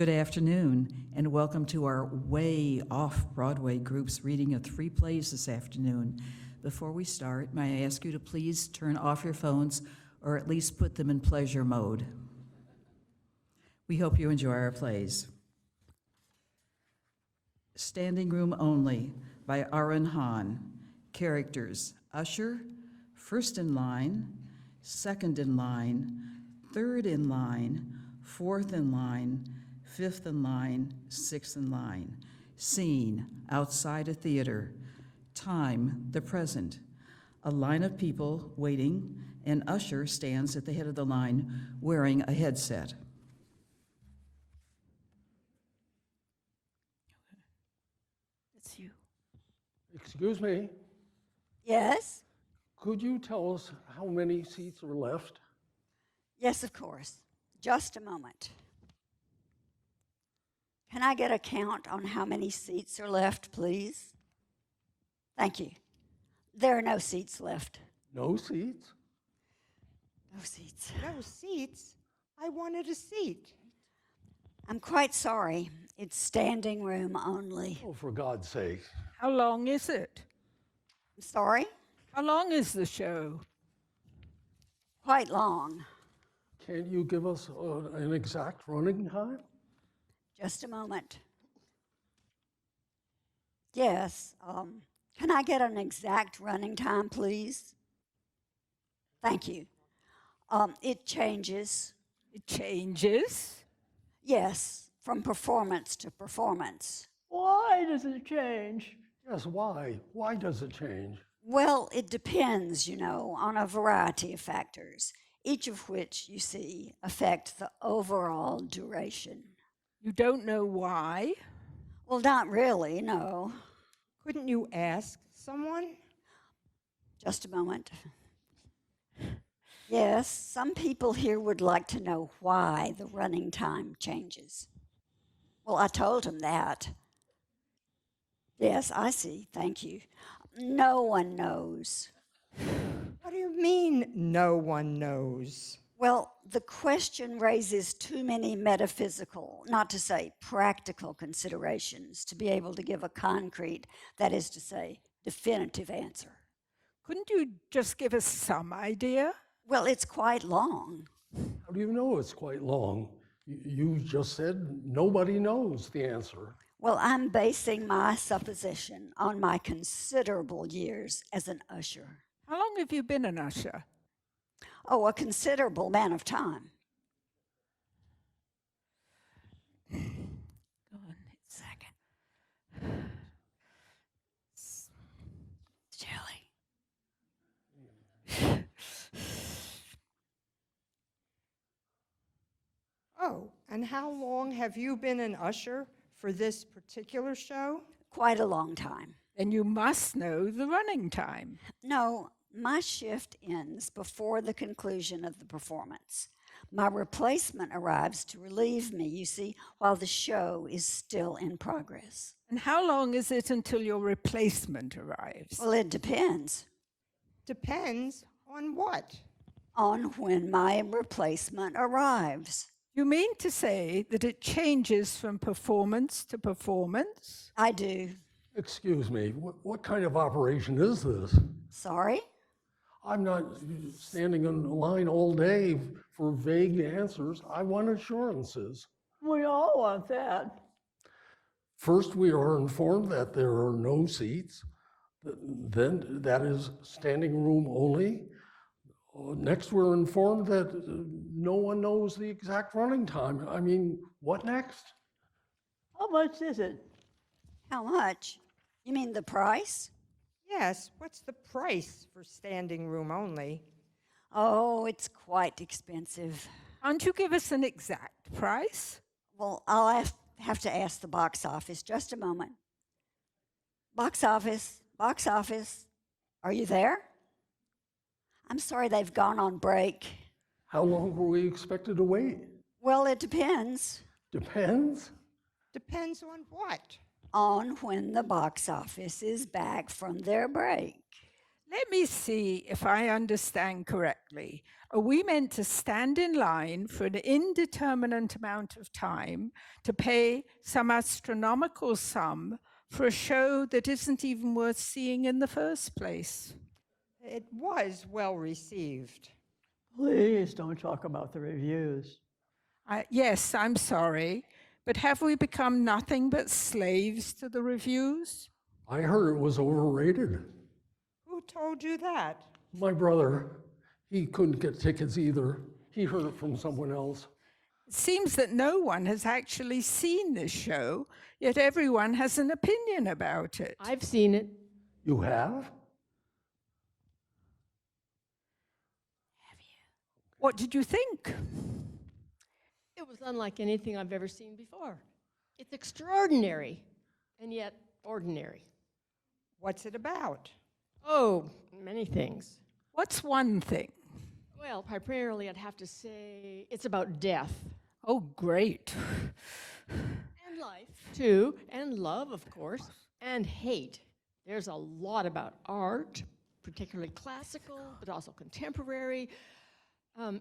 Good afternoon, and welcome to our Way Off Broadway group's reading of 3 plays this afternoon. Before we start, may I ask you to please turn off your phones or at least put them in pleasure mode. We hope you enjoy our plays. Standing Room Only by Aaron Hahn. Characters: usher, first in line, second in line, third in line, fourth in line, fifth in line, sixth in line. Scene: outside a theater. Time: the present. A line of people waiting. An usher stands at the head of the line wearing a headset. It's you. Excuse me, Yes? could you tell us how many seats are left? Yes, of course. Just a moment. Can I get a count on how many seats are left, please? Thank you. There are no seats left. No seats? No seats. No seats? I wanted a seat. I'm quite sorry. It's standing room only. Oh, for God's sake. How long is it? I'm sorry? How long is the show? Quite long. Can't you give us an exact running time? Just a moment. Yes, can I get an exact running time, please? Thank you. It changes. It changes. Yes, from performance to performance. Why does it change? Yes, why? Why does it change? Well, it depends, on a variety of factors, each of which, you see, affect the overall duration. You don't know why? Well, not really, no. Couldn't you ask someone? Just a moment. Yes, some people here would like to know why the running time changes. Well, I told them that. Yes, I see. Thank you. No one knows. What do you mean, no one knows? Well, the question raises too many metaphysical, not to say practical considerations to be able to give a concrete, that is to say, definitive answer. Couldn't you just give us some idea? Well, it's quite long. How do you know it's quite long? You just said nobody knows the answer. Well, I'm basing my supposition on my considerable years as an usher. How long have you been an usher? Oh, a considerable amount of time. Go on, a second. It's chilly. Oh, and how long have you been an usher for this particular show? Quite a long time. Then you must know the running time. No, my shift ends before the conclusion of the performance. My replacement arrives to relieve me, you see, while the show is still in progress. And how long is it until your replacement arrives? Well, it depends Depends on what? on when my replacement arrives. You mean to say that it changes from performance to performance? I do. Excuse me, what kind of operation is this? Sorry? I'm not standing in line all day for vague answers. I want assurances. We all want that. First, we are informed that there are no seats. Then that is standing room only. Next, we're informed that no one knows the exact running time. I mean, what next? How much is it? How much? You mean the price? Yes, what's the price for standing room only? Oh, it's quite expensive. Can't you give us an exact price? Well, I'll have to ask the box office. Just a moment. Box office, are you there? I'm sorry, they've gone on break. How long were we expected to wait? Well, it depends Depends. Depends on what? on when the box office is back from their break. Let me see if I understand correctly. Are we meant to stand in line for an indeterminate amount of time to pay some astronomical sum for a show that isn't even worth seeing in the first place? It was well received. Please don't talk about the reviews. Yes, I'm sorry, but have we become nothing but slaves to the reviews? I heard it was overrated. Who told you that? My brother, he couldn't get tickets either. He heard it from someone else. It seems that no one has actually seen this show, yet everyone has an opinion about it. I've seen it. You have? What did you think? It was unlike anything I've ever seen before. It's extraordinary and yet ordinary. What's it about? Oh, many things. What's one thing? Well, primarily I'd have to say it's about death. Oh, great. And life, too, and love, of course, and hate. There's a lot about art, particularly classical, but also contemporary,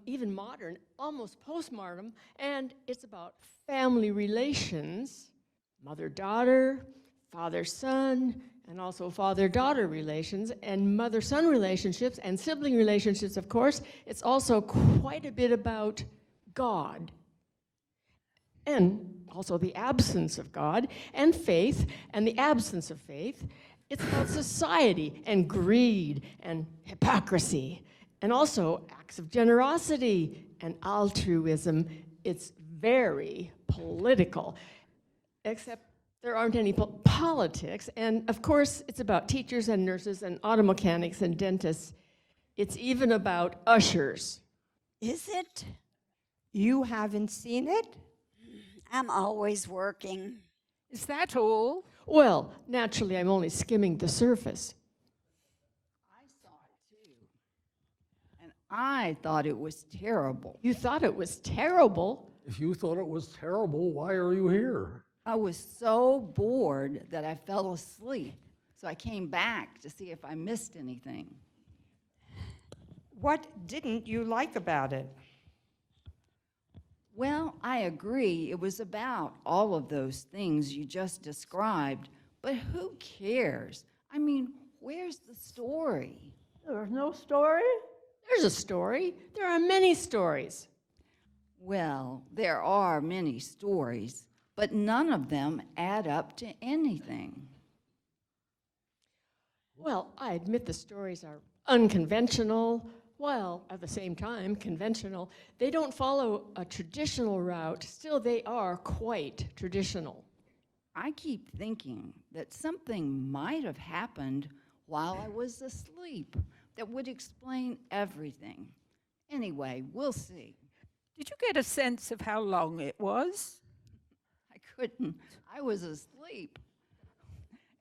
even modern, almost postmodern, and it's about family relations, mother-daughter, father-son, and also father-daughter relations, and mother-son relationships, and sibling relationships, of course. It's also quite a bit about God, and also the absence of God, and faith, and the absence of faith. It's about society, and greed, and hypocrisy, and also acts of generosity and altruism. It's very political, except there aren't any politics. And of course, it's about teachers and nurses and auto mechanics and dentists. It's even about ushers. Is it? You haven't seen it? I'm always working. Is that all? Well, naturally, I'm only skimming the surface. I saw it too. And I thought it was terrible. You thought it was terrible. If you thought it was terrible, why are you here? I was so bored that I fell asleep. So I came back to see if I missed anything. What didn't you like about it? Well, I agree. It was about all of those things you just described. But who cares? I mean, where's the story? There's no story? There's a story. There are many stories. Well, there are many stories, but none of them add up to anything. Well, I admit the stories are unconventional, while at the same time conventional. They don't follow a traditional route. Still, they are quite traditional. I keep thinking that something might have happened while I was asleep that would explain everything. Anyway, we'll see. Did you get a sense of how long it was? I couldn't. I was asleep.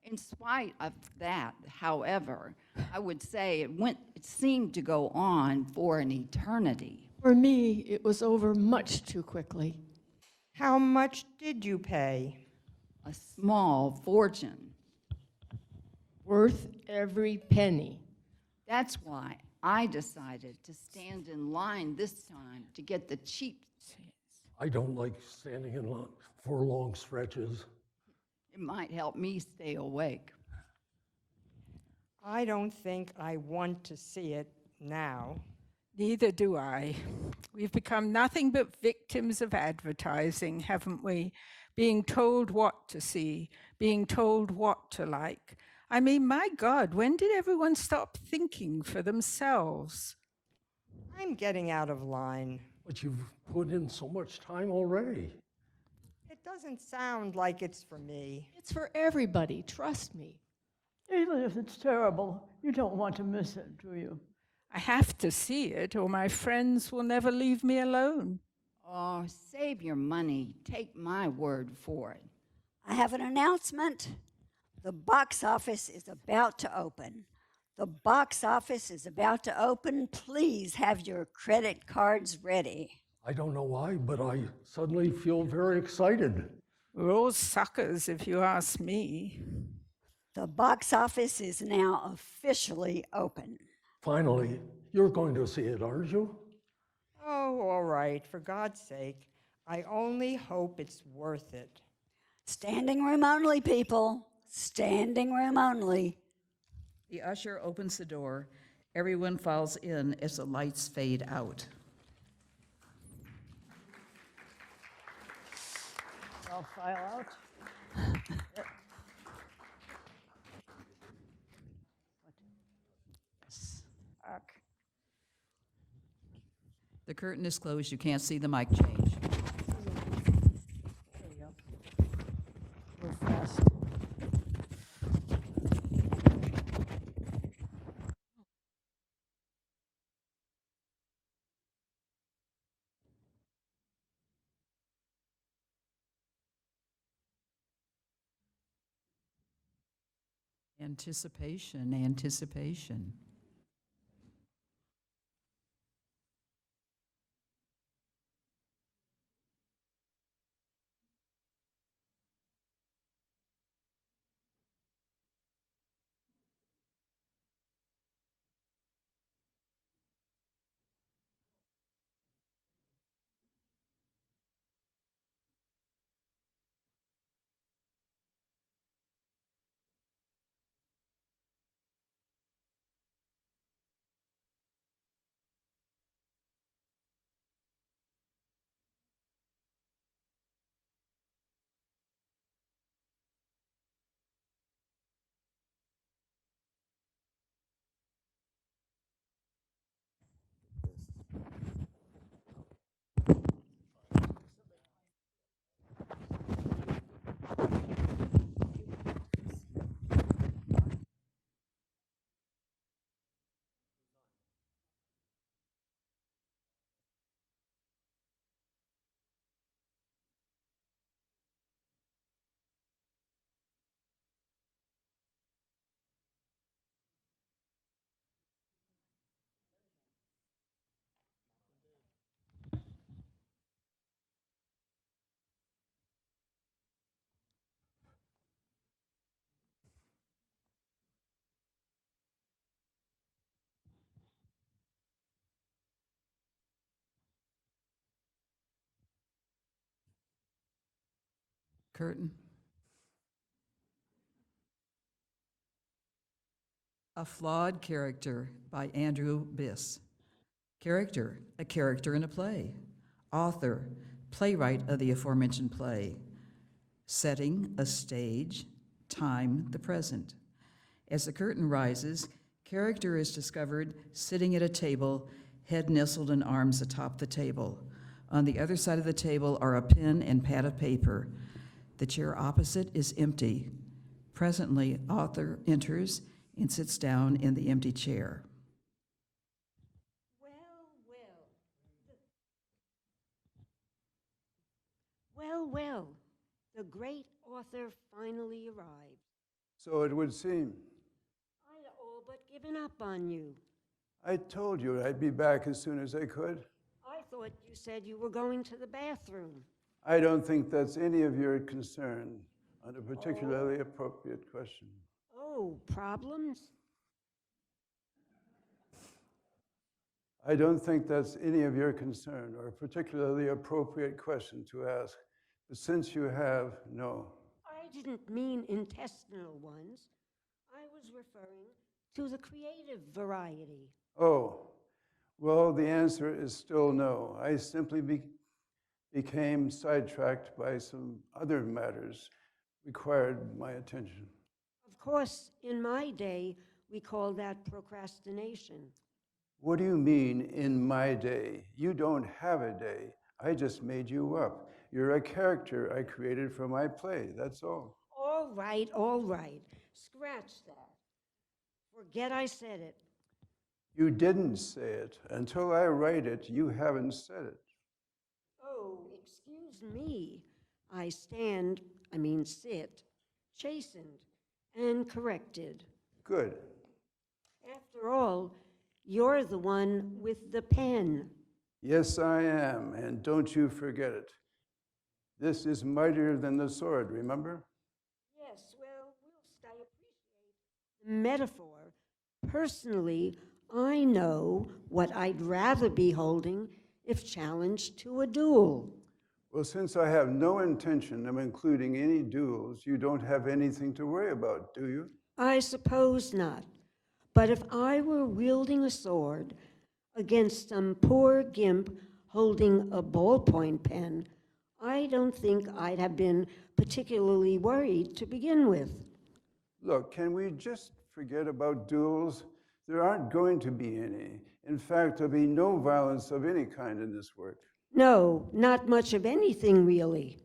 In spite of that, however, I would say it seemed to go on for an eternity. For me, it was over much too quickly. How much did you pay? A small fortune. Worth every penny. That's why I decided to stand in line this time to get the cheap seats. I don't like standing in line for long stretches. It might help me stay awake. I don't think I want to see it now. Neither do I. We've become nothing but victims of advertising, haven't we? Being told what to see, being told what to like. I mean, my God, when did everyone stop thinking for themselves? I'm getting out of line. But you've put in so much time already. It doesn't sound like it's for me. It's for everybody, trust me. Even if it's terrible, you don't want to miss it, do you? I have to see it, or my friends will never leave me alone. Oh, save your money. Take my word for it. I have an announcement. The box office is about to open. The box office is about to open. Please have your credit cards ready. I don't know why, but I suddenly feel very excited. We're all suckers, if you ask me. The box office is now officially open. Finally, you're going to see it, aren't you? Oh, all right, for God's sake. I only hope it's worth it. Standing room only, people. Standing room only. The usher opens the door. Everyone files in as the lights fade out. I'll file out. Okay. The curtain is closed. You can't see the mic change. There you go. We're fast. Anticipation, anticipation. Curtain. A Flawed Character by Andrew Biss. Character, a character in a play. Author, playwright of the aforementioned play. Setting, a stage. Time, the present. As the curtain rises, character is discovered sitting at a table, head nestled in arms atop the table. On the other side of the table are a pen and pad of paper. The chair opposite is empty. Presently, author enters and sits down in the empty chair. Well, the great author finally arrived. So it would seem. I'd all but given up on you. I told you I'd be back as soon as I could. I thought you said you were going to the bathroom. I don't think that's any of your concern on a particularly appropriate question. Oh, problems? I don't think that's any of your concern or a particularly appropriate question to ask. But since you have, no. I didn't mean intestinal ones. I was referring to the creative variety. Oh, well, the answer is still no. I simply became sidetracked by some other matters required my attention. Of course, in my day, we call that procrastination. What do you mean, in my day? You don't have a day. I just made you up. You're a character I created for my play, that's all. All right, all right. Scratch that. Forget I said it. You didn't say it. Until I write it, you haven't said it. Oh, excuse me. I sit, chastened and corrected. Good. After all, you're the one with the pen. Yes, I am, and don't you forget it. This is mightier than the sword, remember? Yes, well, whilst I appreciate metaphor. Personally, I know what I'd rather be holding if challenged to a duel. Well, since I have no intention of including any duels, you don't have anything to worry about, do you? I suppose not. But if I were wielding a sword against some poor gimp holding a ballpoint pen, I don't think I'd have been particularly worried to begin with. Look, can we just forget about duels? There aren't going to be any. In fact, there'll be no violence of any kind in this work. No, not much of anything really.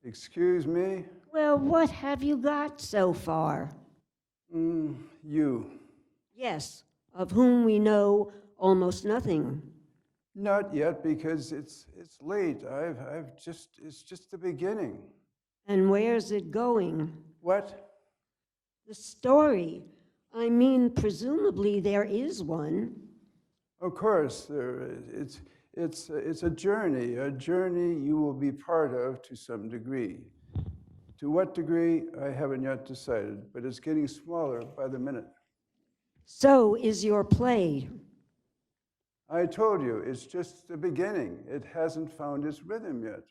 Excuse me? Well, what have you got so far? You. Yes, of whom we know almost nothing. Not yet, because it's late. It's just the beginning. And where's it going? What? The story. I mean, presumably there is one. Of course, there is. It's a journey you will be part of to some degree. To what degree, I haven't yet decided, but it's getting smaller by the minute. So is your play. I told you, it's just the beginning. It hasn't found its rhythm yet.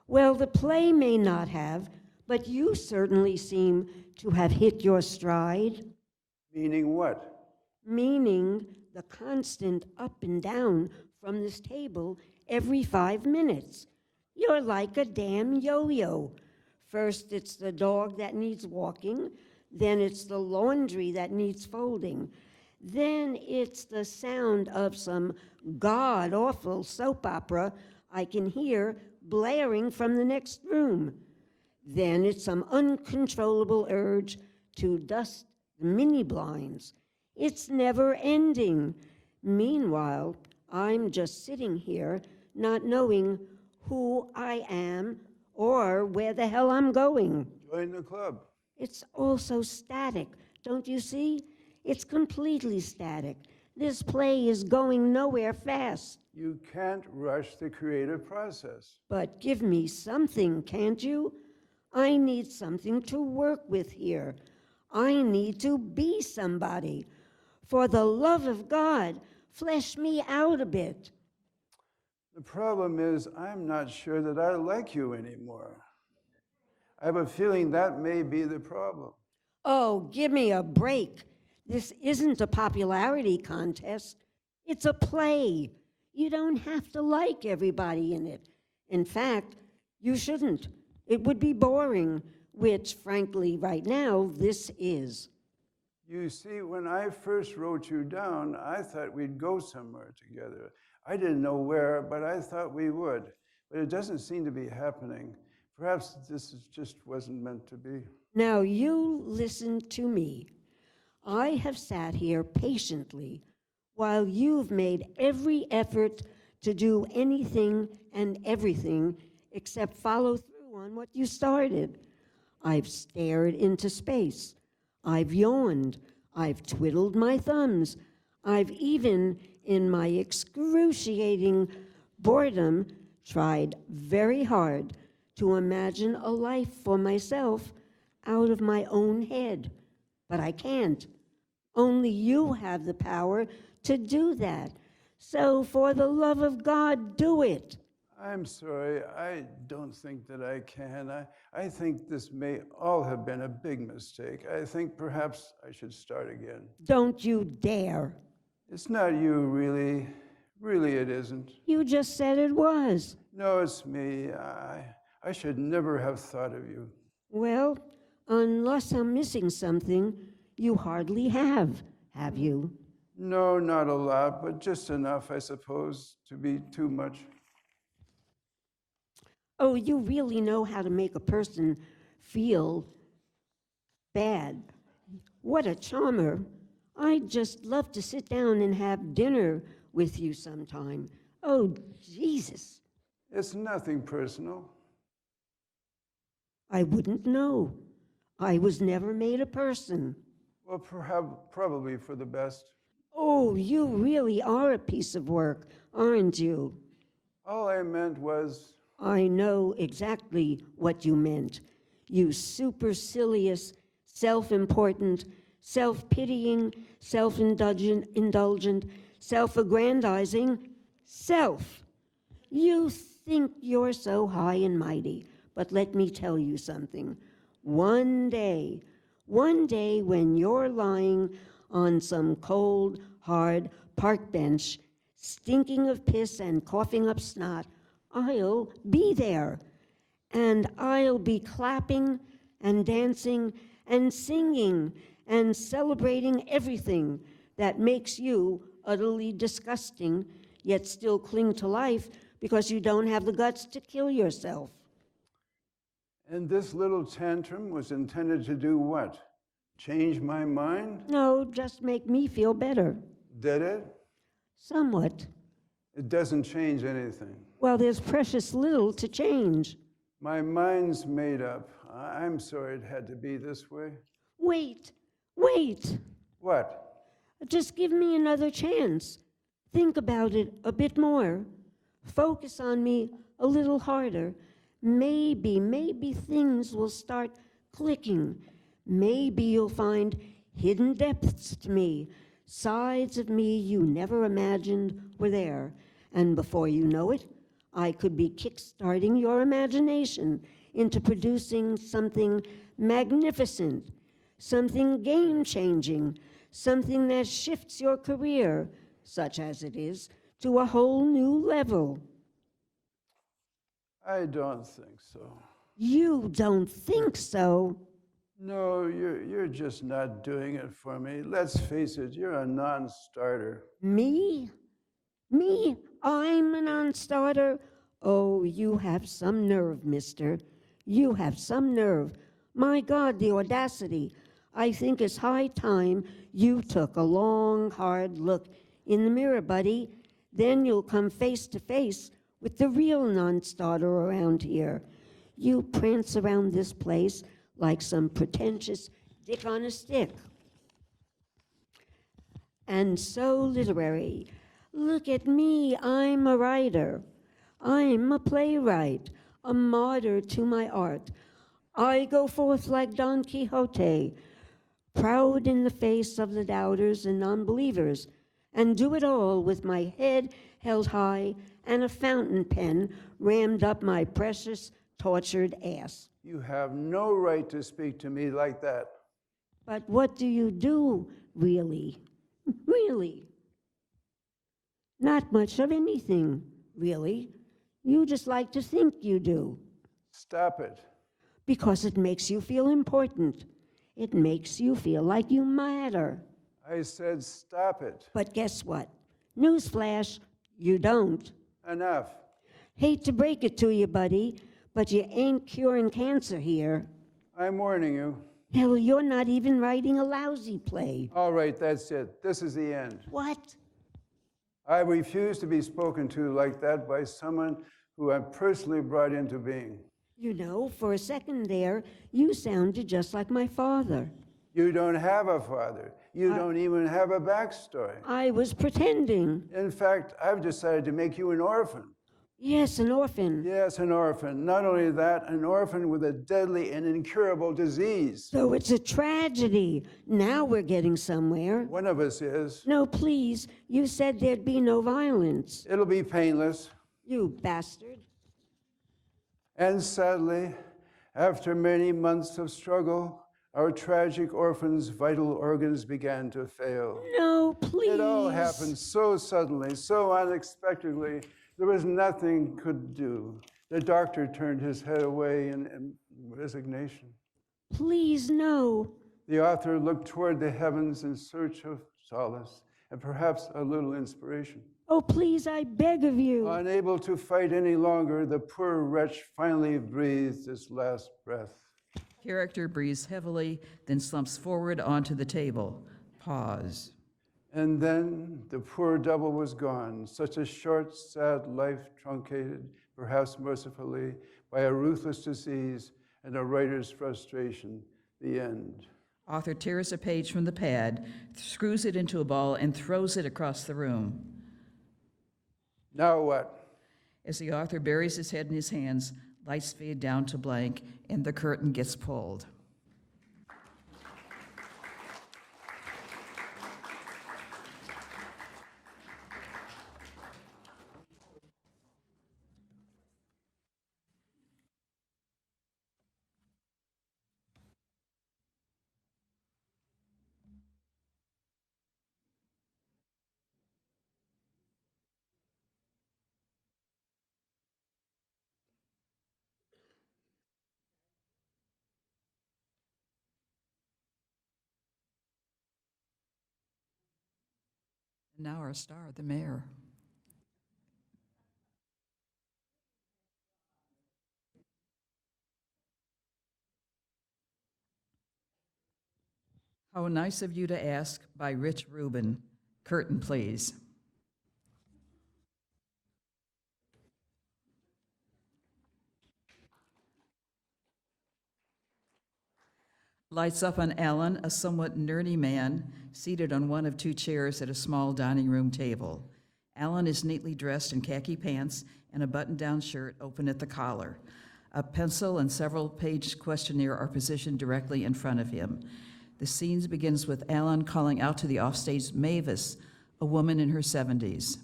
Well, the play may not have, but you certainly seem to have hit your stride. Meaning what? Meaning the constant up and down from this table every 5 minutes. You're like a damn yo-yo. First, it's the dog that needs walking. Then it's the laundry that needs folding. Then it's the sound of some god-awful soap opera I can hear blaring from the next room. Then it's some uncontrollable urge to dust the mini blinds. It's never ending. Meanwhile, I'm just sitting here not knowing who I am or where the hell I'm going. Join the club. It's all so static, don't you see? It's completely static. This play is going nowhere fast. You can't rush the creative process. But give me something, can't you? I need something to work with here. I need to be somebody. For the love of God, flesh me out a bit. The problem is, I'm not sure that I like you anymore. I have a feeling that may be the problem. Oh, give me a break. This isn't a popularity contest. It's a play. You don't have to like everybody in it. In fact, you shouldn't. It would be boring, which, frankly, right now, this is. You see, when I first wrote you down, I thought we'd go somewhere together. I didn't know where, but I thought we would. But it doesn't seem to be happening. Perhaps just wasn't meant to be. Now, you listen to me. I have sat here patiently while you've made every effort to do anything and everything except follow through on what you started. I've stared into space. I've yawned. I've twiddled my thumbs. I've even, in my excruciating boredom, tried very hard to imagine a life for myself out of my own head. But I can't. Only you have the power to do that. So for the love of God, do it. I'm sorry, I don't think that I can. I think this may all have been a big mistake. I think perhaps I should start again. Don't you dare. It's not you, really. Really, it isn't. You just said it was. No, it's me. I should never have thought of you. Well, unless I'm missing something, you hardly have you? No, not a lot, but just enough, I suppose, to be too much. Oh, you really know how to make a person feel bad. What a charmer. I'd just love to sit down and have dinner with you sometime. Oh, Jesus. It's nothing personal. I wouldn't know. I was never made a person. Well, probably for the best. Oh, you really are a piece of work, aren't you? All I meant was... I know exactly what you meant. You supercilious, self-important, self-pitying, self-indulgent, self-aggrandizing, self. You think you're so high and mighty, but let me tell you something. One day when you're lying on some cold, hard park bench, stinking of piss and coughing up snot, I'll be there. And I'll be clapping and dancing and singing and celebrating everything that makes you utterly disgusting, yet still cling to life because you don't have the guts to kill yourself. And this little tantrum was intended to do what? Change my mind? No, just make me feel better. Did it? Somewhat. It doesn't change anything. Well, there's precious little to change. My mind's made up. I'm sorry it had to be this way. Wait. What? Just give me another chance. Think about it a bit more. Focus on me a little harder. Maybe things will start clicking. Maybe you'll find hidden depths to me, sides of me you never imagined were there. And before you know it, I could be kickstarting your imagination into producing something magnificent, something game-changing, something that shifts your career, such as it is, to a whole new level. I don't think so. You don't think so? No, you're just not doing it for me. Let's face it, you're a non-starter. Me? Me? I'm a non-starter? Oh, you have some nerve, mister. You have some nerve. My God, the audacity. I think it's high time you took a long, hard look in the mirror, buddy. Then you'll come face to face with the real non-starter around here. You prance around this place like some pretentious dick on a stick. And so literary. Look at me, I'm a writer. I'm a playwright, a martyr to my art. I go forth like Don Quixote, proud in the face of the doubters and unbelievers, and do it all with my head held high and a fountain pen rammed up my precious, tortured ass. You have no right to speak to me like that. But what do you do, really? Really? Not much of anything, really. You just like to think you do. Stop it. Because it makes you feel important. It makes you feel like you matter. I said stop it. But guess what? Newsflash, you don't. Enough. Hate to break it to you, buddy, but you ain't curing cancer here. I'm warning you. Hell, you're not even writing a lousy play. All right, that's it. This is the end. What? I refuse to be spoken to like that by someone who I personally brought into being. You know, for a second there, you sounded just like my father. You don't have a father. You don't even have a backstory. I was pretending. In fact, I've decided to make you an orphan. Yes, an orphan. Yes, an orphan. Not only that, an orphan with a deadly and incurable disease. So it's a tragedy. Now we're getting somewhere. One of us is. No, please. You said there'd be no violence. It'll be painless. You bastard. And sadly, after many months of struggle, our tragic orphan's vital organs began to fail. No, please. It all happened so suddenly, so unexpectedly. There was nothing could do. The doctor turned his head away in resignation. Please, no. The author looked toward the heavens in search of solace and perhaps a little inspiration. Oh, please, I beg of you. Unable to fight any longer, the poor wretch finally breathed his last breath. Character breathes heavily, then slumps forward onto the table. Pause. And then the poor devil was gone. Such a short, sad life truncated, perhaps mercifully, by a ruthless disease and a writer's frustration. The end. Author tears a page from the pad, screws it into a ball, and throws it across the room. Now what? As the author buries his head in his hands, lights fade down to blank, and the curtain gets pulled. Now our star, the mayor. How nice of you to ask, by Rich Rubin. Curtain, please. Lights up on Alan, a somewhat nerdy man, seated on one of two chairs at a small dining room table. Alan is neatly dressed in khaki pants and a button-down shirt open at the collar. A pencil and several-page questionnaire are positioned directly in front of him. The scene begins with Alan calling out to the offstage Mavis, a woman in her 70s.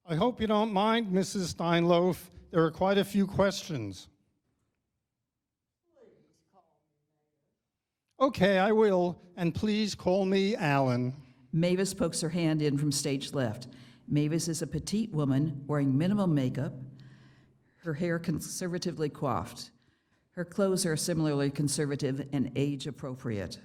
I hope you don't mind, Mrs. Steinloaf. There are quite a few questions. Okay, I will, and please call me Alan. Mavis pokes her hand in from stage left. Mavis is a petite woman wearing minimal makeup, her hair conservatively coiffed. Her clothes are similarly conservative and age appropriate.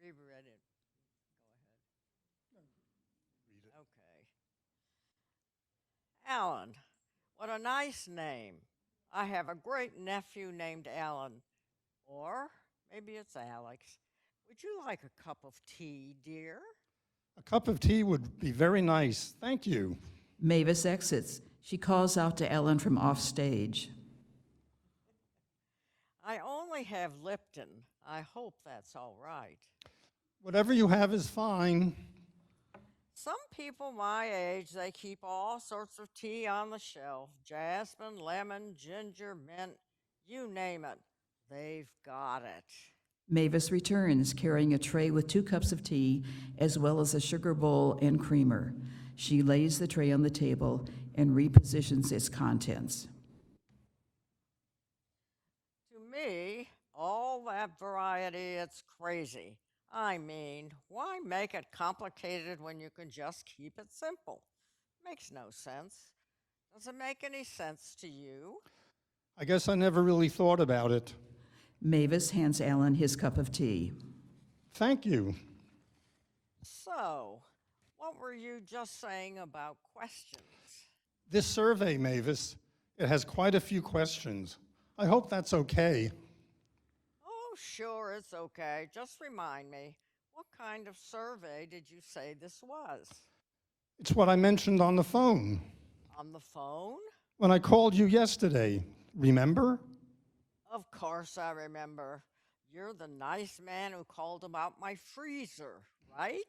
Read it. Go ahead. Read it. Okay. Alan, what a nice name. I have a great nephew named Alan. Or maybe it's Alex. Would you like a cup of tea, dear? A cup of tea would be very nice. Thank you. Mavis exits. She calls out to Ellen from off stage. I only have Lipton. I hope that's all right. Whatever you have is fine. Some people my age, they keep all sorts of tea on the shelf. Jasmine, lemon, ginger, mint, you name it. They've got it. Mavis returns, carrying a tray with 2 cups of tea, as well as a sugar bowl and creamer. She lays the tray on the table and repositions its contents. To me, all that variety, it's crazy. I mean, why make it complicated when you can just keep it simple? Makes no sense. Does it make any sense to you? I guess I never really thought about it. Mavis hands Alan his cup of tea. Thank you. So, what were you just saying about questions? This survey, Mavis, it has quite a few questions. I hope that's okay. Oh, sure, it's okay. Just remind me, what kind of survey did you say this was? It's what I mentioned on the phone. On the phone? When I called you yesterday, remember? Of course I remember. You're the nice man who called about my freezer, right?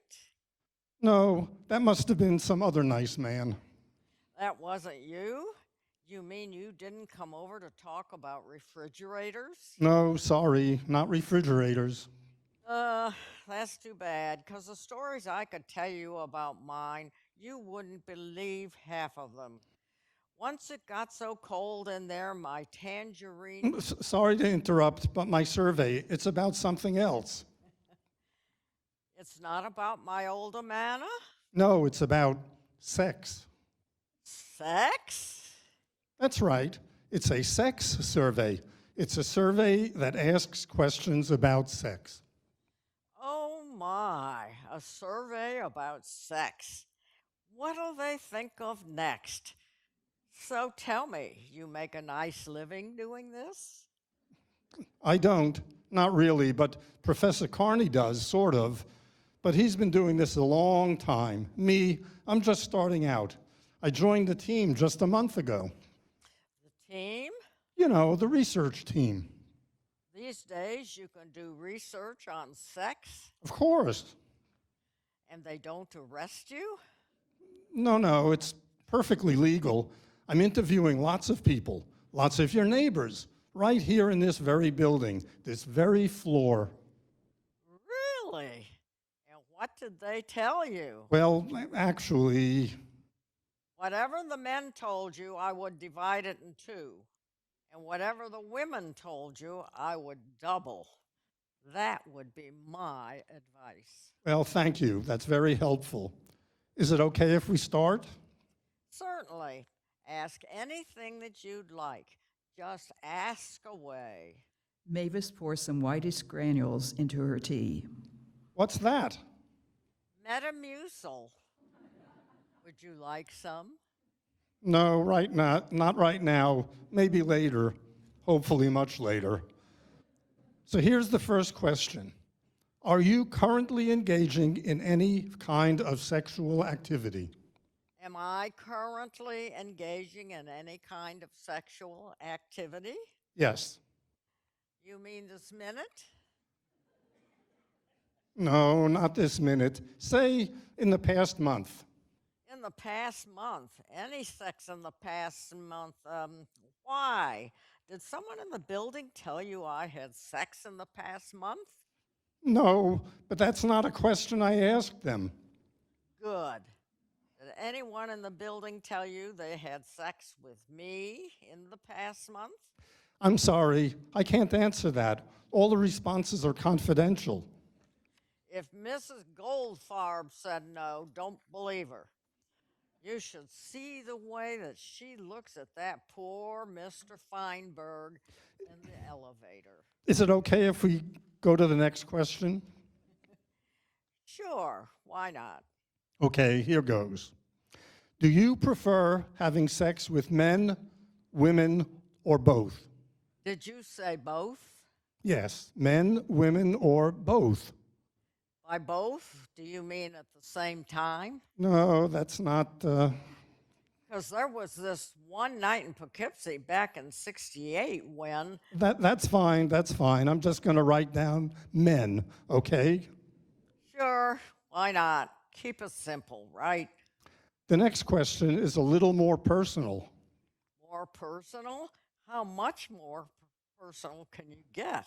No, that must have been some other nice man. That wasn't you? You mean you didn't come over to talk about refrigerators? No, sorry, not refrigerators. That's too bad, because the stories I could tell you about mine, you wouldn't believe half of them. Once it got so cold in there, my tangerine... Sorry to interrupt, but my survey, it's about something else. It's not about my old Amana? No, it's about sex. Sex? That's right. It's a sex survey. It's a survey that asks questions about sex. Oh my, a survey about sex. What'll they think of next? So tell me, you make a nice living doing this? I don't, not really, but Professor Carney does, sort of. But he's been doing this a long time. Me, I'm just starting out. I joined the team just a month ago. The team? You know, the research team. These days you can do research on sex? Of course. And they don't arrest you? No, it's perfectly legal. I'm interviewing lots of people, lots of your neighbors, right here in this very building, this very floor. Really? And what did they tell you? Well, actually, Whatever the men told you, I would divide it in two. And whatever the women told you, I would double. That would be my advice. Well, thank you. That's very helpful. Is it okay if we start? Certainly. Ask anything that you'd like. Just ask away. Mavis pours some whitish granules into her tea. What's that? Metamucil. Would you like some? No, not right now. Maybe later. Hopefully much later. So here's the first question. Are you currently engaging in any kind of sexual activity? Am I currently engaging in any kind of sexual activity? Yes. You mean this minute? No, not this minute. Say in the past month. In the past month? Any sex in the past month? Why? Did someone in the building tell you I had sex in the past month? No, but that's not a question I asked them. Good. Did anyone in the building tell you they had sex with me in the past month? I'm sorry, I can't answer that. All the responses are confidential. If Mrs. Goldfarb said no, don't believe her. You should see the way that she looks at that poor Mr. Feinberg in the elevator. Is it okay if we go to the next question? Sure, why not? Okay, here goes. Do you prefer having sex with men, women, or both? Did you say both? Yes, men, women, or both. By both, do you mean at the same time? No, that's not. Because there was this one night in Poughkeepsie back in '68 when. That's fine, that's fine. I'm just going to write down men, okay? Sure, why not? Keep it simple, right? The next question is a little more personal. More personal? How much more personal can you get?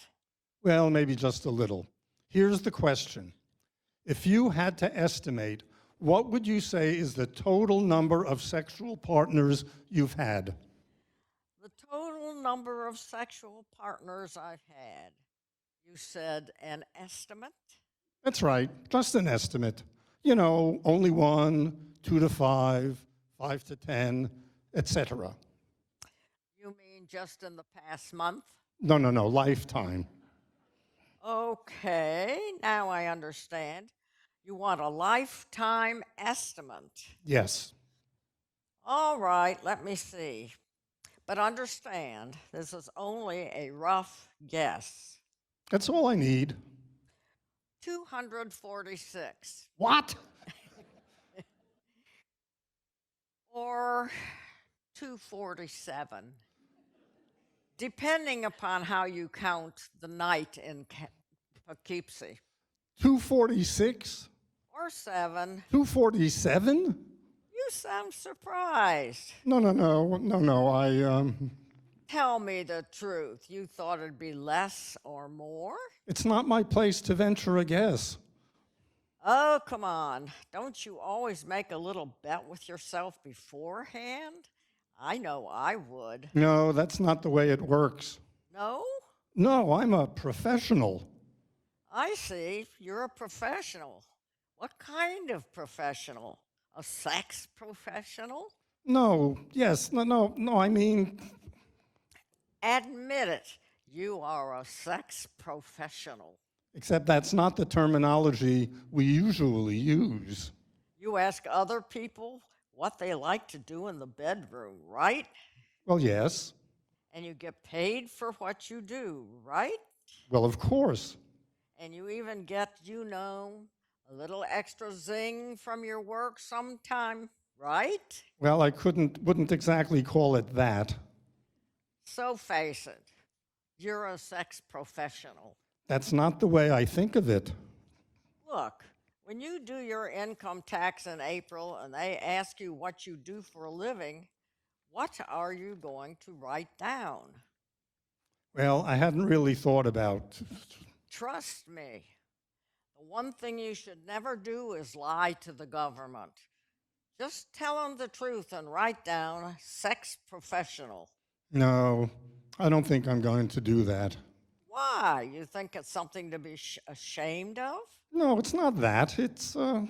Well, maybe just a little. Here's the question. If you had to estimate, what would you say is the total number of sexual partners you've had? The total number of sexual partners I've had. You said an estimate? That's right, just an estimate. You know, only 1, 2 to 5, 5 to 10, etc. You mean just in the past month? No, lifetime. Okay, now I understand. You want a lifetime estimate. Yes. All right, let me see. But understand, this is only a rough guess. That's all I need. 246. What? Or 247. Depending upon how you count the night in Poughkeepsie. 246? Or 7. 247? You sound surprised. No, Tell me the truth. You thought it'd be less or more? it's not my place to venture a guess. Oh, come on. Don't you always make a little bet with yourself beforehand? I know I would. No, that's not the way it works. No? No, I'm a professional. I see. You're a professional. What kind of professional? A sex professional? No, yes, no, I mean, Admit it. You are a sex professional. except that's not the terminology we usually use. You ask other people what they like to do in the bedroom, right? Well, yes. And you get paid for what you do, right? Well, of course. And you even get, a little extra zing from your work sometime, right? Well, I wouldn't exactly call it that. So face it, you're a sex professional. That's not the way I think of it. Look, when you do your income tax in April and they ask you what you do for a living, what are you going to write down? Well, I hadn't really thought about. Trust me, the one thing you should never do is lie to the government. Just tell them the truth and write down sex professional. No, I don't think I'm going to do that. Why? You think it's something to be ashamed of? No, it's not that. You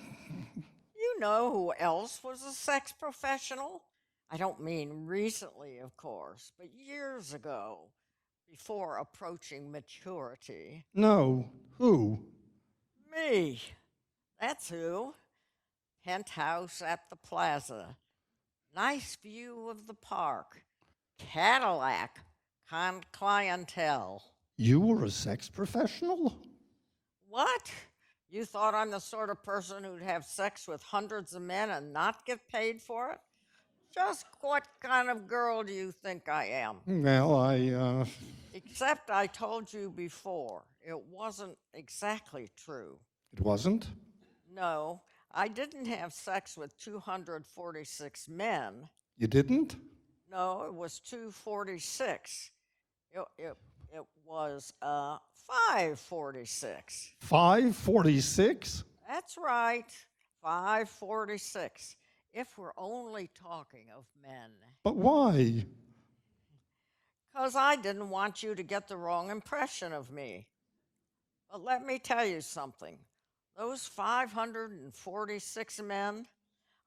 know who else was a sex professional? I don't mean recently, of course, but years ago, before approaching maturity. No. Who? Me. That's who. Penthouse at the plaza. Nice view of the park. Cadillac. Clientele. You were a sex professional? What? You thought I'm the sort of person who'd have sex with hundreds of men and not get paid for it? Just what kind of girl do you think I am? Well, Except I told you before, it wasn't exactly true. It wasn't? No, I didn't have sex with 246 men. You didn't? No, it was 246. It was 546. 546? That's right, 546. If we're only talking of men. But why? Because I didn't want you to get the wrong impression of me. But let me tell you something. Those 546 men,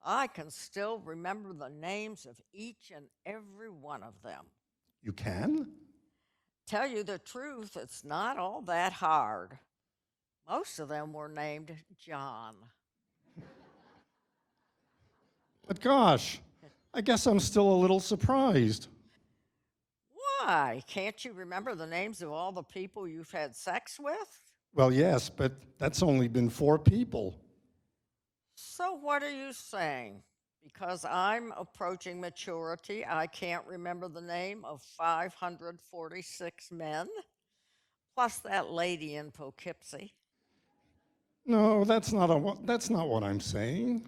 I can still remember the names of each and every one of them. You can? Tell you the truth, it's not all that hard. Most of them were named John. But gosh, I guess I'm still a little surprised. Why? Can't you remember the names of all the people you've had sex with? Well, yes, but that's only been 4 people. So what are you saying? Because I'm approaching maturity, I can't remember the name of 546 men? Plus that lady in Poughkeepsie. No, that's not what I'm saying.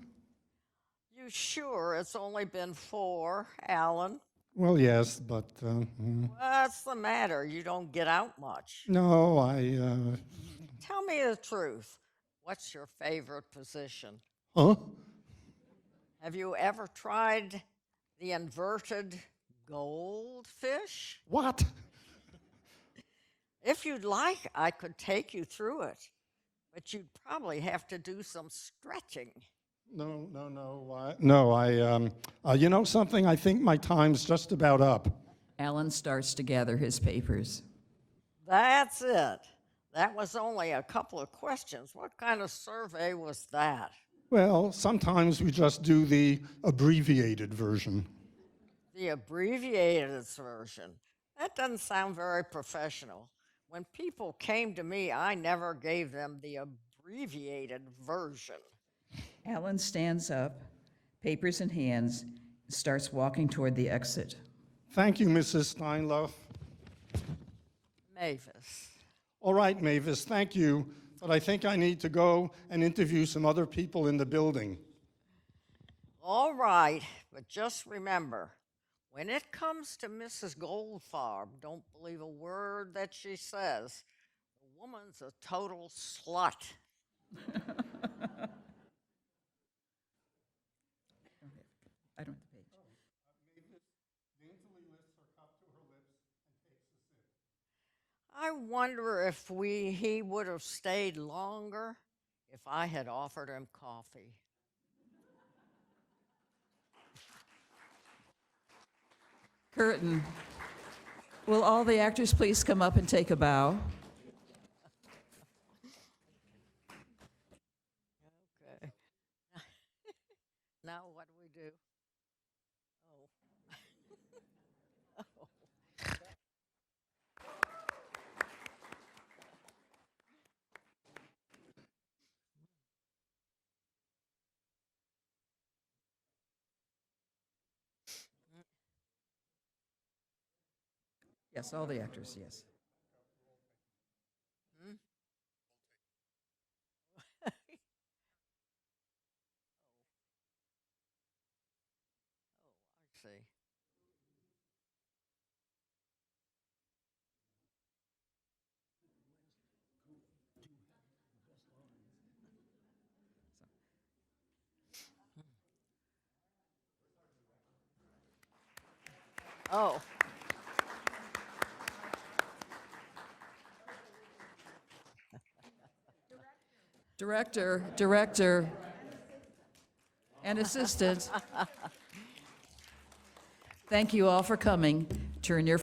You sure it's only been 4, Alan? Well, yes, but What's the matter? You don't get out much. no, Tell me the truth. What's your favorite position? huh? Have you ever tried the inverted goldfish? What? If you'd like, I could take you through it, but you'd probably have to do some stretching. No. You know something? I think my time's just about up. Alan starts to gather his papers. That's it. That was only a couple of questions. What kind of survey was that? Well, sometimes we just do the abbreviated version. The abbreviated version. That doesn't sound very professional. When people came to me, I never gave them the abbreviated version. Alan stands up, papers in hands, and starts walking toward the exit. Thank you, Mrs. Steinloff. Mavis. All right, Mavis, thank you, but I think I need to go and interview some other people in the building. All right, but just remember, when it comes to Mrs. Goldfarb, don't believe a word that she says. The woman's a total slut. I don't have the page. I wonder if he would have stayed longer if I had offered him coffee. Curtain. Will all the actors please come up and take a bow? Okay. Now what do we do? Oh. Oh. Yes, all the actors, yes. Hmm? I see. Oh. Director, and assistant. Thank you all for coming. Turn your